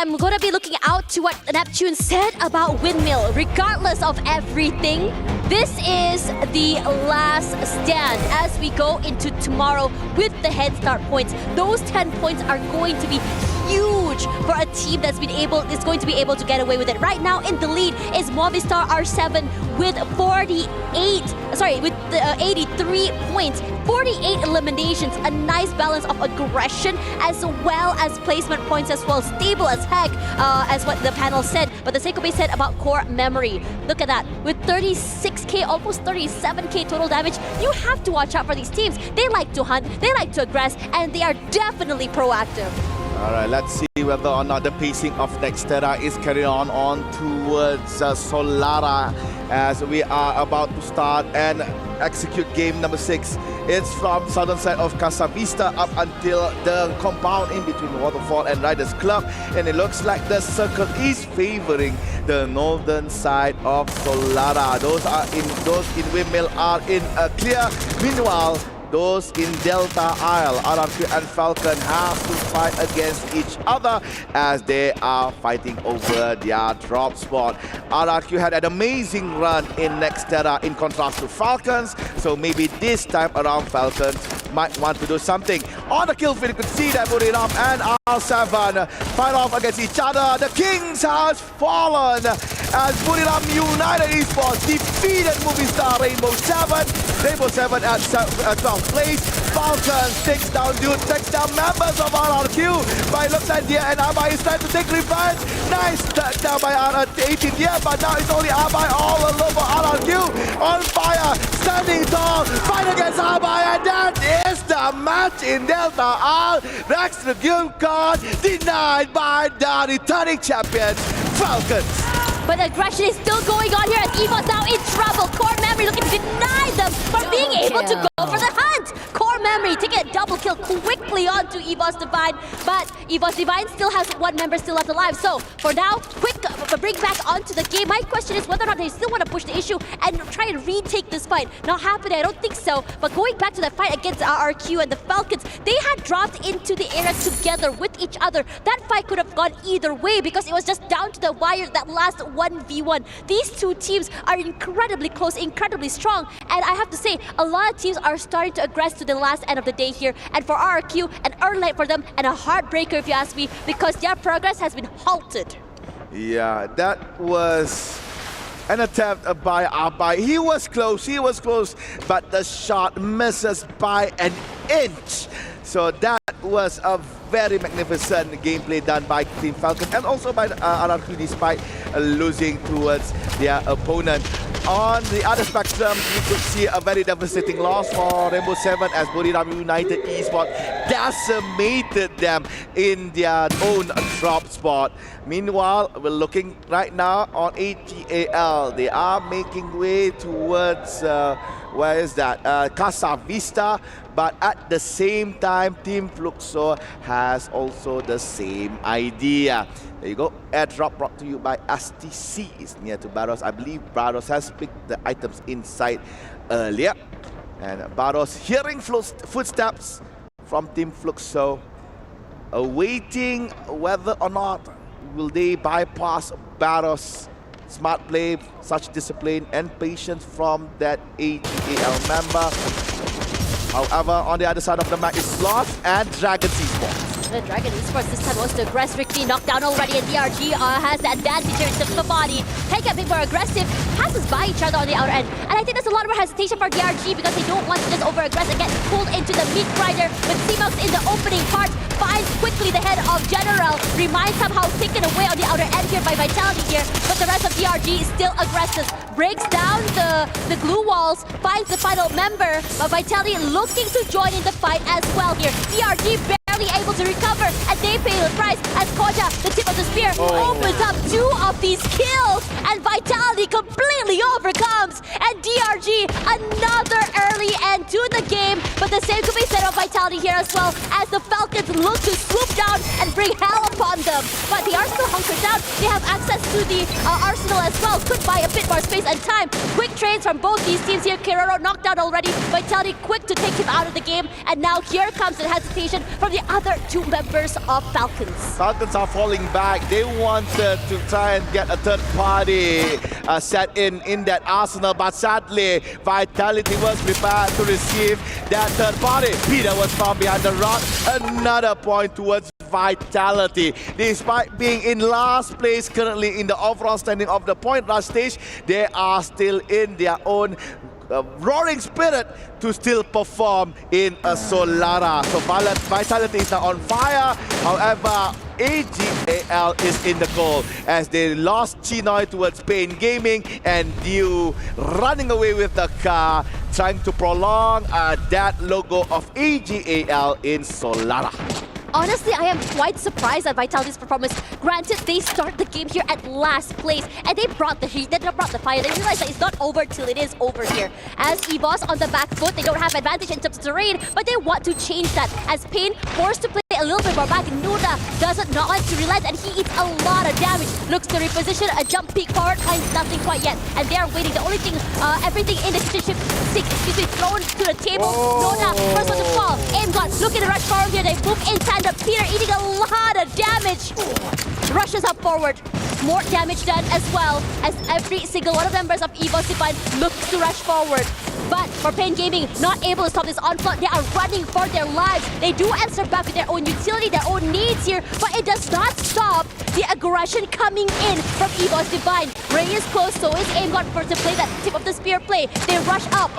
am going to be looking out to what Neptune said about Windmill. Regardless of everything, this is the last stand as we go into tomorrow with the head start points. Those 10 points are going to be huge for a team that's going to be able to get away with it. Right now in the lead is Movistar R7 with 83 points, 48 eliminations, a nice balance of aggression as well as placement points as well. Stable as heck, as what the panel said. But the Seikobe said about core memory. Look at that. With 36k, almost 37k total damage, you have to watch out for these teams. They like to hunt, they like to aggress, and they are definitely proactive. All right, let's see whether or not the pacing of Nexterra is carried on towards Solara as we are about to start and execute game number 6. It's from southern side of Casa Vista up until the compound in between Waterfall and Riders Club, and it looks like the circle is favoring the northern side of Solara. Those in Windmill are in a clear. Meanwhile, those in Delta.AL, RRQ and Falcon have to fight against each other as they are fighting over their drop spot. RRQ had an amazing run in Nexterra in contrast to Falcons, so maybe this time around Falcons might want to do something. On the kill feed, you could see that Buriram and R7 fight off against each other. The Kings has fallen as Buriram United Esports defeated Movistar Rainbow 7. Rainbow 7 at 12th place. Falcons takes down members of RRQ. But it looks like Dia and Abai is trying to take revenge. Nice touchdown by R18 here, but now it's only Abai all alone for RRQ. On fire, standing tall, fight against Abai, and that is the match in Delta.AL. Next review card denied by the returning champions, Falcons. But aggression is still going on here as EVO's now in trouble. Core Memory looking to deny them from being able to go for the hunt. Core Memory taking a double kill quickly onto EVO's Divine, but EVO's Divine still has one member still left alive. So for now, quick bring back onto the game. My question is whether or not they still want to push the issue and try and retake this fight. Not happening, I don't think so. But going back to the fight against RRQ and the Falcons, they had dropped into the area together with each other. That fight could have gone either way because it was just down to the wire, that last 1v1. These two teams are incredibly close, incredibly strong, and I have to say a lot of teams are starting to aggress to the last end of the day here, and for RRQ, an early night for them and a heartbreaker if you ask me, because their progress has been halted. Yeah, that was an attempt by Abai. He was close, but the shot misses by an inch. So that was a very magnificent gameplay done by Team Falcon and also by RRQ despite losing towards their opponent. On the other spectrum, you could see a very devastating loss for Rainbow 7 as Buriram United Esports decimated them in their own drop spot. Meanwhile, we're looking right now on AG.AL. They are making way towards, where is that? Casa Vista. But at the same time, Team Fluxo has also the same idea. There you go. Airdrop brought to you by STC. It's near to Barros. I believe Barros has picked the items inside earlier. And Barros hearing footsteps from Team Fluxo, awaiting whether or not will they bypass Barros. Smart play, such discipline and patience from that AG.AL member. However, on the other side of the map is Sloth and Dragon Esports. The Dragon Esports this time wants to aggress. Ricky knocked down already, and DRG has the advantage here in terms of the body. Take a bit more aggressive, passes by each other on the outer end. And I think there's a lot more hesitation for DRG because they don't want to just over-aggress and get pulled into the meat grinder with C-Mox in the opening part. Finds quickly the head of General. Reminds somehow taken away on the outer end here by Vitality here. But the rest of DRG is still aggressive. Breaks down the glue walls, finds the final member. But Vitality looking to join in the fight as well here. DRG barely able to recover, and they pay the price as Koja, the tip of the spear, opens up 2 of these kills, and Vitality completely overcomes, and DRG another early end to the game, but the same could be said of Vitality here as well, as the Falcons look to swoop down and bring hell upon them, but they are still hunkered down. They have access to the arsenal as well, could buy a bit more space and time. Quick trades from both these teams here. Kiroro knocked down already, Vitality quick to take him out of the game, and now here comes the hesitation from the other 2 members of Falcons. Falcons are falling back They wanted to try and get a third party set in that arsenal, but sadly, Vitality was prepared to receive that third party. Peter was found behind the rock. Another point towards Vitality. Despite being in last place currently in the overall standing of the point rush stage, they are still in their own roaring spirit to still perform in a Solara. So Vitality is now on fire. However, AG.AL is in the goal as they lost Chinoy towards Pain Gaming and Dew running away with the car, trying to prolong that logo of AG.AL in Solara. Honestly, I am quite surprised at Vitality's performance. Granted, they start the game here at last place, and they brought the heat, they brought the fire. They realized that it's not over till it is over here. As EVOS on the back foot, they don't have advantage in terms of terrain, but they want to change that. As Pain forced to play a little bit more back, Nuda doesn't not like to relent, and he eats a lot of damage. Looks to reposition, a jump peek forward, finds nothing quite yet, and they are waiting. The only thing, everything in the situation thrown to the table. Nuda first one to fall. Aim got looking to rush forward here. They move in tandem. Peter eating a lot of damage. Rushes up forward. More damage done as well, as every single one of the members of EVOS Divine looks to rush forward. But for Pain Gaming, not able to stop this onslaught, they are running for their lives. They do answer back with their own utility, their own needs here, but it does not stop the aggression coming in from EVOS Divine. Ray is close, so is Aimgot first to play that tip of the spear play. They rush up,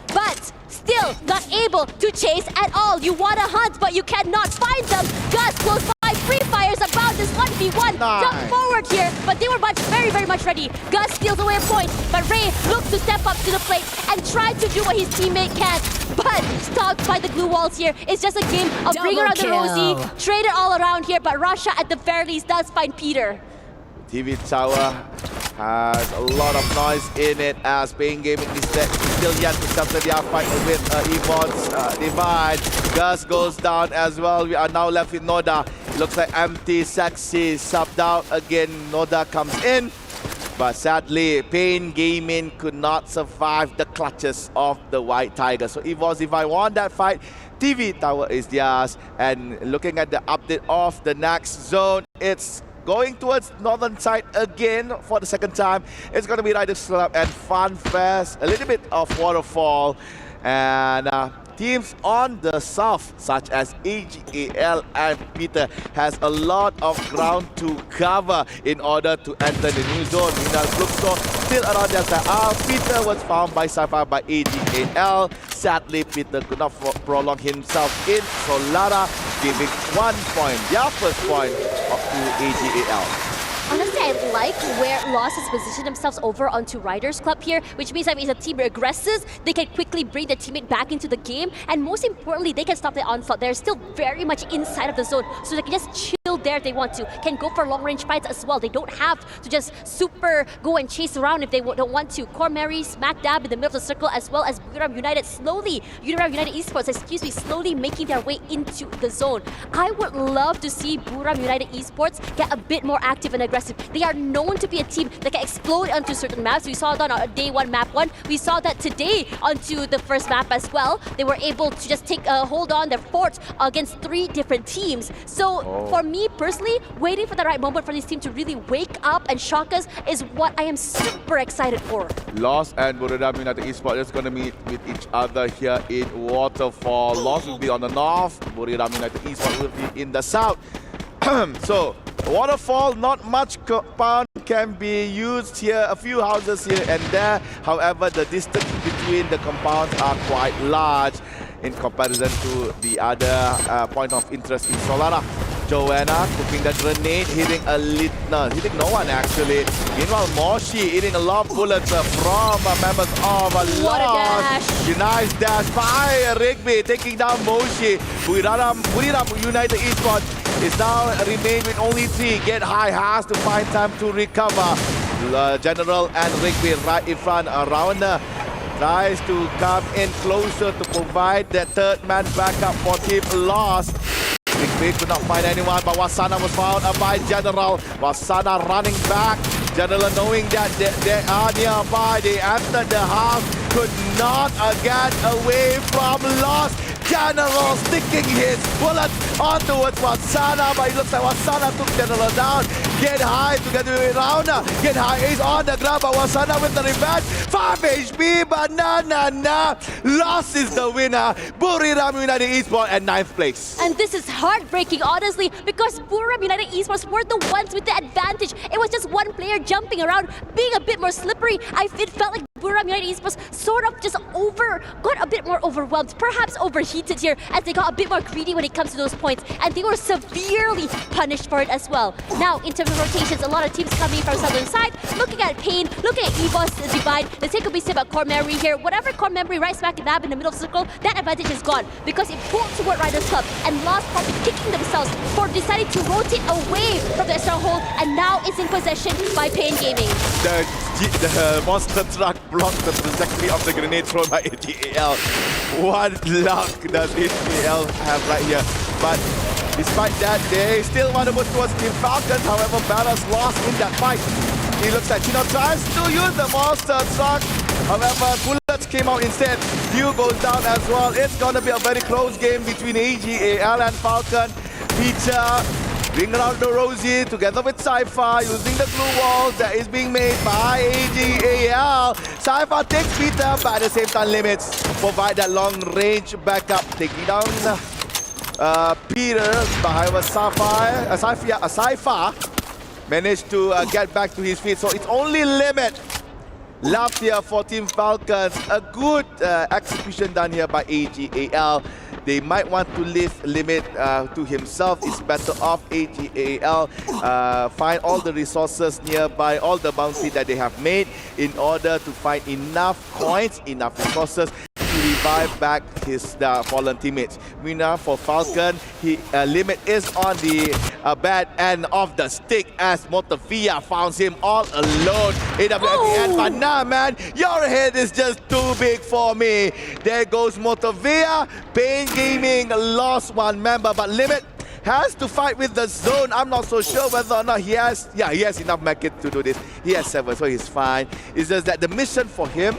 but still not able to chase at all. You want to hunt, but you cannot find them. Gus close by, Free Fire's about this 1v1. Nice. Jump forward here, but they were very much ready. Gus steals away a point, but Ray looks to step up to the plate and try to do what his teammate can, but stopped by the glue walls here. It's just a game of bring around the Rosie, trade it all around here, but Russia at the very least does find Peter. TV Tower has a lot of noise in it as Pain Gaming is still yet to settle their fight with EVOS Divine. Gus goes down as well. We are now left with Noda. Looks like empty, sexy, subbed out again. Noda comes in. But sadly, Pain Gaming could not survive the clutches of the White Tiger. So EVOS Divine won that fight. TV Tower is theirs. And looking at the update of the next zone, it's going towards northern side again for the second time. It's going to be Riders Club and Fun Fest, a little bit of Waterfall, and teams on the south such as AG.AL and Peter has a lot of ground to cover in order to enter the new zone. Meanwhile, Brookstone still around their side. Peter was found by Sci-Fi by AG.AL. Sadly, Peter could not prolong himself in Solara, giving 1 point, their first point to AG.AL. Honestly, I like where Lost has positioned themselves over onto Riders Club here, which means that if a team regresses, they can quickly bring their teammate back into the game, and most importantly, they can stop the onslaught. They're still very much inside of the zone, so they can just chill there if they want to, can go for long-range fights as well. They don't have to just super go and chase around if they don't want to. Cormary smack dab in the middle of the circle, as well as Buram United United Esports, slowly making their way into the zone. I would love to see Buram United Esports get a bit more active and aggressive. They are known to be a team that can explode onto certain maps. We saw that on day 1, map 1. We saw that today onto the first map as well. They were able to just take a hold on their fort against 3 different teams. So for me personally, waiting for the right moment for this team to really wake up and shock us is what I am super excited for. Lost and Buram United Esports is going to meet with each other here in Waterfall. Lost will be on the north, Buram United Esports will be in the south. So Waterfall, not much compound can be used here, a few houses here and there. However, the distance between the compounds are quite large in comparison to the other point of interest in Solara. Joanna cooking the grenade, hitting no one actually. Meanwhile, Moshi hitting a lot of bullets from members of Lost. What a dash! Nice dash by Rigby, taking down Moshi. Buram United Esports is now remain with only 3. Get High has to find time to recover. General and Rigby right in front. Rounder tries to come in closer to provide that third man backup for Team Lost. Rigby could not find anyone, but Wasana was found by General. Wasana running back. General knowing that they are nearby. They entered the house, could not get away from Lost. General sticking his bullet on towards Wasana, but it looks like Wasana took General down. Get high together with Rauna. Get high is on the ground, but Wasana with the revenge. 5 HP, but nah. Loss is the winner. Buriram United Esports at 9th place. And this is heartbreaking, honestly, because Buriram United Esports were the ones with the advantage. It was just one player jumping around, being a bit more slippery. It felt like Buriram United Esports sort of just got a bit more overwhelmed, perhaps overheated here, as they got a bit more greedy when it comes to those points, and they were severely punished for it as well. Now, in terms of rotations, a lot of teams coming from southern side, looking at Pain, looking at EVOS Divide. The take will be said about Core Memory here. Whatever Core Memory right smack dab in the middle of the circle, that advantage is gone because it pulled toward Riders Club and lost probably kicking themselves for deciding to rotate away from the stronghold, and now it's in possession by Pain Gaming. The monster truck blocked the trajectory of the grenade thrown by AG.AL. What luck does AG.AL have right here? But despite that, they still want to move towards Team Falcons. However, Ballas lost in that fight. It looks like Chino tries to use the monster truck. However, bullets came out instead. Hugh goes down as well. It's going to be a very close game between AG.AL and Falcon. Peter ring around the Rosie together with Saifa using the glue walls that is being made by AG.AL. Saifa takes Peter, but at the same time limits. Provide that long range backup, taking down Peter. However, Saifa managed to get back to his feet. So it's only limit left here for Team Falcons. A good execution done here by AG.AL. They might want to leave limit to himself. It's better off AG.AL. Find all the resources nearby, all the bounty that they have made in order to find enough coins, enough resources to revive back his fallen teammates. Winner for Falcon, limit is on the bad end of the stick as Motavia found him all alone. AWC, but nah, man, your head is just too big for me. There goes Motavia. Pain Gaming lost one member, but Limit has to fight with the zone. I'm not so sure whether or not he has enough mech to do this. He has 7, so he's fine. It's just that the mission for him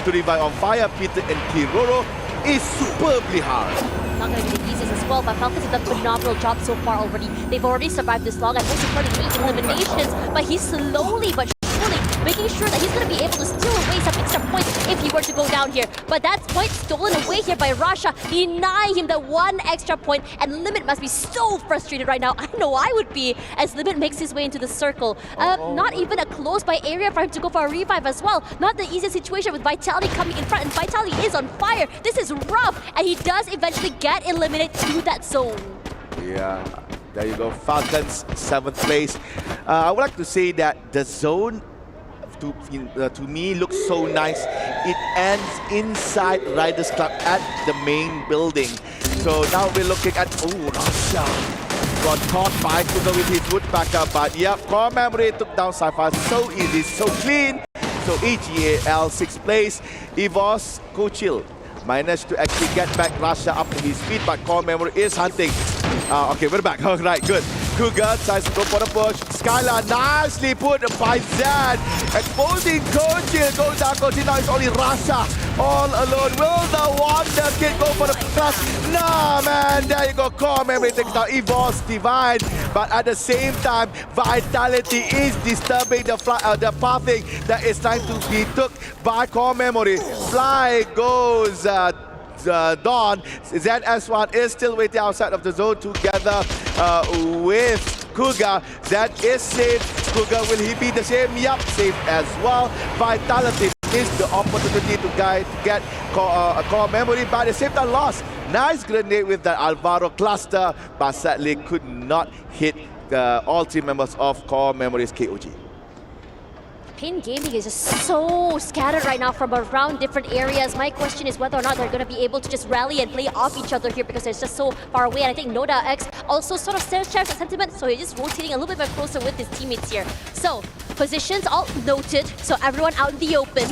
to revive on fire Peter and Kiroro is superbly hard. Not going to be the easiest as well, but Falcons have done a phenomenal job so far already. They've already survived this long, and most importantly, 8 eliminations, but he's slowly but surely making sure that he's going to be able to steal away some extra points if he were to go down here. But that point stolen away here by Rasha, denying him the 1 extra point, and Limit must be so frustrated right now. I know I would be, as Limit makes his way into the circle. Not even a close by area for him to go for a revive as well. Not the easiest situation with Vitality coming in front, and Vitality is on fire. This is rough, and he does eventually get eliminated to that zone. Yeah, there you go. Falcons 7th place. I would like to say that the zone to me looks so nice. It ends inside Riders Club at the main building. So now we're looking at Rasha got caught by Kuga with his woodpecker, but yep, Core Memory took down Saifa so easy, so clean. So AG.AL 6th place. EVOS Coachil managed to actually get back Rasha up to his feet, but Core Memory is hunting. Okay, we're back. All right, good. Cougar tries to go for the push. Skylar nicely put by Zad. Exposing Coachil. Goes down Coachil. Now it's only Rasha all alone. Will the Wonder Kid go for the plus? Nah, man. There you go. Core Memory takes down EVOS Divide. But at the same time, Vitality is disturbing the pathing that is trying to be took by Core Memory. Fly goes Dawn. ZS1 is still waiting outside of the zone together with Kuga. Zed is safe. Kuga, will he be the same? Yup, safe as well. Vitality is the opportunity to get Core Memory, but at the same time lost. Nice grenade with the Alvaro cluster, but sadly could not hit all 3 members of Core Memory's KOG. Pain Gaming is just so scattered right now from around different areas. My question is whether or not they're going to be able to just rally and play off each other here because they're just so far away. And I think Noda X also sort of shares that sentiment, so he's just rotating a little bit more closer with his teammates here. So, positions all noted, so everyone out in the open.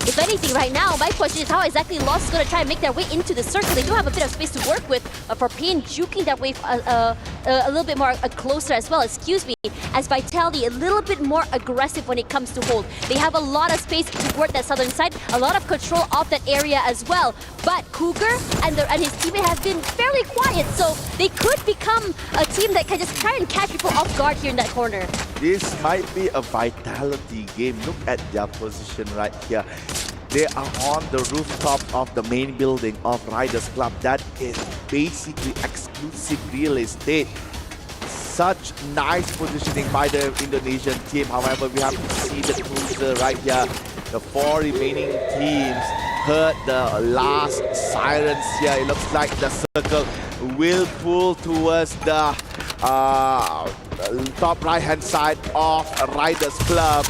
If anything, right now, my question is how exactly Lost is going to try and make their way into the circle. They do have a bit of space to work with for Pain juking that wave a little bit more closer as well, excuse me, as Vitality a little bit more aggressive when it comes to hold. They have a lot of space to work that southern side, a lot of control of that area as well. But Cougar and his teammate have been fairly quiet, so they could become a team that can just try and catch people off guard here in that corner. This might be a Vitality game. Look at their position right here. They are on the rooftop of the main building of Riders Club. That is basically exclusive real estate. Such nice positioning by the Indonesian team. However, we have to see the cruiser right here. The 4 remaining teams heard the last sirens here. It looks like the circle will pull towards the top right-hand side of Riders Club.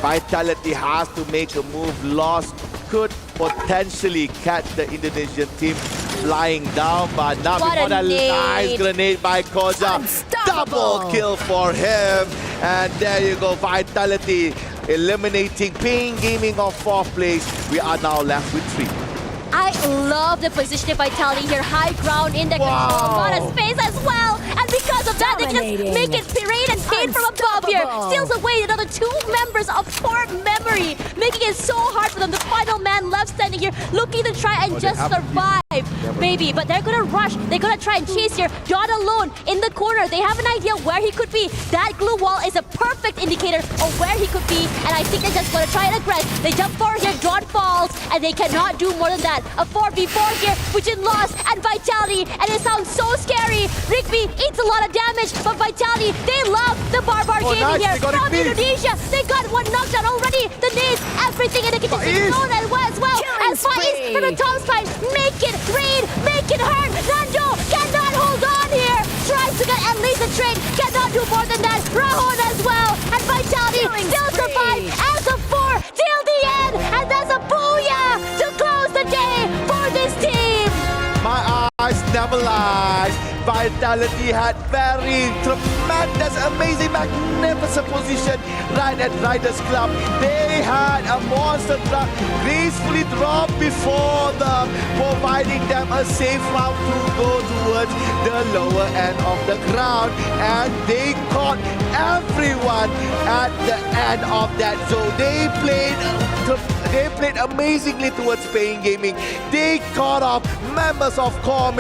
Vitality has to make a move. Lost could potentially catch the Indonesian team flying down, but not before that nice grenade by Koja. Double kill for him. And there you go, Vitality eliminating Pain Gaming of 4th place. We are now left with 3. I love the position of Vitality here. High ground in the control, a lot of space as well. And because of that, they can just make it rain and Pain from above here. Steals away another 2 members of Core Memory, making it so hard for them. The final man left standing here, looking to try and just survive. Maybe, but they're gonna rush. They're gonna try and chase here. Dawn alone in the corner. They have an idea where he could be. That glue wall is a perfect indicator of where he could be. And I think they just want to try and aggress. They jump forward here. Dawn falls, and they cannot do more than that. A 4v4 here between Lost and Vitality, and it sounds so scary. Rigby eats a lot of damage, but Vitality, they love the Barbar gaming here from Indonesia. They got one knockdown already. The nades, everything in the kitchen is known as well. And Faiz from the top side, make it rain, make it hurt. Nando cannot hold on here. Tries to get at least a trade, cannot do more than that. Rahon as well, and Vitality still survive as a 4 till the end, and that's a booyah to close the day for this team. My eyes never lies. Vitality had very tremendous, amazing, magnificent position right at Riders Club. They had a monster truck gracefully dropped before them, providing them a safe route to go towards the lower end of the ground. And they caught everyone at the end of that zone. They played amazingly towards Pain Gaming. They caught off members of Core